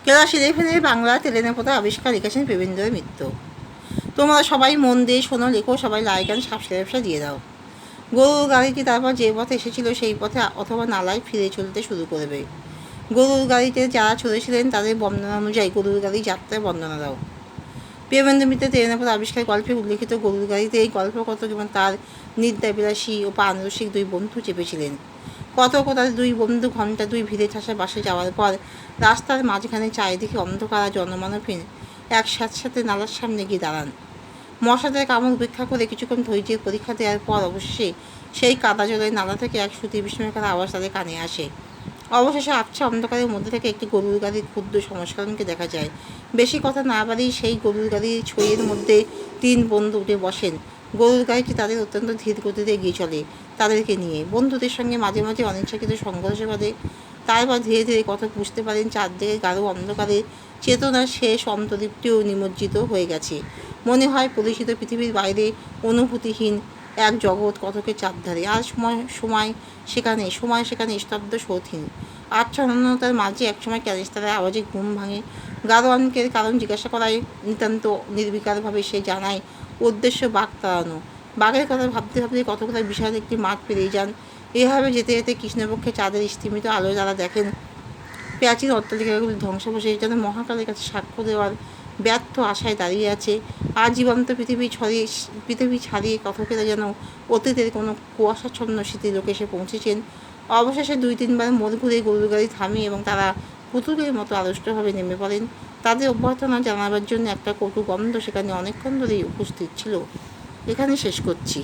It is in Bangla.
ক্লাস 11-এর বাংলা টেলিনোপথা আবিষ্কার লিখেছেন প্রেমেন্দ্রের মিত্র। তোমরা সবাই মন দিয়ে শোনো, লেখো, সবাই লাইক অ্যান্ড সাবস্ক্রাইবটা দিয়ে দাও। গরুর গাড়িটি তারপর যে পথে এসেছিল সেই পথে অথবা নালায় ফিরে চলতে শুরু করবে। গরুর গাড়িতে যারা চলেছিলেন তাদের বর্ণনা অনুযায়ী গরুর গাড়ি যাত্রায় বর্ণনা দাও। প্রেমেন্দ্র মিত্রের টেলিনোপথা আবিষ্কার গল্পে উল্লিখিত গরুর গাড়িতে এই গল্পকথক এবং তার নিদ্রাবিলাসী ও প্রাণরসিক দুই বন্ধু চেপেছিলেন। কতক তাদের দুই বন্ধু ঘন্টা দুই ভিড়ে ঠাসা বাসে যাওয়ার পর রাস্তার মাঝখানে চারিদিকে অন্ধকার আর জনমানবহীন এক সাথে নালার সামনে গিয়ে দাঁড়ান। মশাদের কামড় উপেক্ষা করে কিছুক্ষণ ধৈর্যের পরীক্ষা দেওয়ার পর অবশেষে সেই কাদা জলের নালা থেকে এক শ্রুতি বিস্ময়কর আওয়াজ তাদের কানে আসে। অবশেষে আবছা অন্ধকারের মধ্যে থেকে একটি গরুর গাড়ির ক্ষুদ্র সংস্করণকে দেখা যায়। বেশি কথা না বাড়িয়ে সেই গরুর গাড়ির ছইয়ের মধ্যে তিন বন্ধু উঠে বসেন। গরুর গাড়িটি তাদের অত্যন্ত ধীর গতিতে এগিয়ে চলে তাদেরকে নিয়ে। বন্ধুদের সঙ্গে মাঝে মাঝে অনিচ্ছাকৃত সংঘর্ষ বাঁধে। তারপর ধীরে ধীরে কথা বুঝতে পারেন চারদিকে গাঢ় অন্ধকারে চেতনার শেষ অন্তর্দীপ্তিও নিমজ্জিত হয়ে গেছে। মনে হয় পরিচিত পৃথিবীর বাইরে অনুভূতিহীন এক জগৎ কতকের চারধারে। আর সময় সেখানে স্তব্ধ শোধহীন। আচ্ছন্নতার মাঝে একসময় ক্যানিস্টারের আওয়াজে ঘুম ভাঙে। গারোয়ানকে কারণ জিজ্ঞাসা করায় নিতান্ত নির্বিকারভাবে সে জানায় উদ্দেশ্য বাঘ তাড়ানো। বাঘের কথা ভাবতে ভাবতে কতকটা বিশাল একটি মাঠ পেরিয়ে যান। এভাবে যেতে যেতে কৃষ্ণপক্ষে চাঁদের স্তিমিত আলো যারা দেখেন প্রাচীন অট্টালিকাগুলি ধ্বংসাবশেষ যেন মহাকালের কাছে সাক্ষ্য দেওয়ার ব্যর্থ আশায় দাঁড়িয়ে আছে। আর জীবন্ত পৃথিবী ছাড়িয়ে কথকেরা যেন অতীতের কোনো কুয়াশাচ্ছন্ন স্মৃতিলোকে এসে পৌঁছেছেন। অবশেষে 2-3 বার মোড় ঘুরে গরুর গাড়ি থামে এবং তারা পুতুলের মতো আড়ষ্টভাবে নেমে পড়েন। তাদের অভ্যর্থনা জানাবার জন্য একটা কটু গন্ধ সেখানে অনেকক্ষণ ধরেই উপস্থিত ছিল। এখানে শেষ করছি।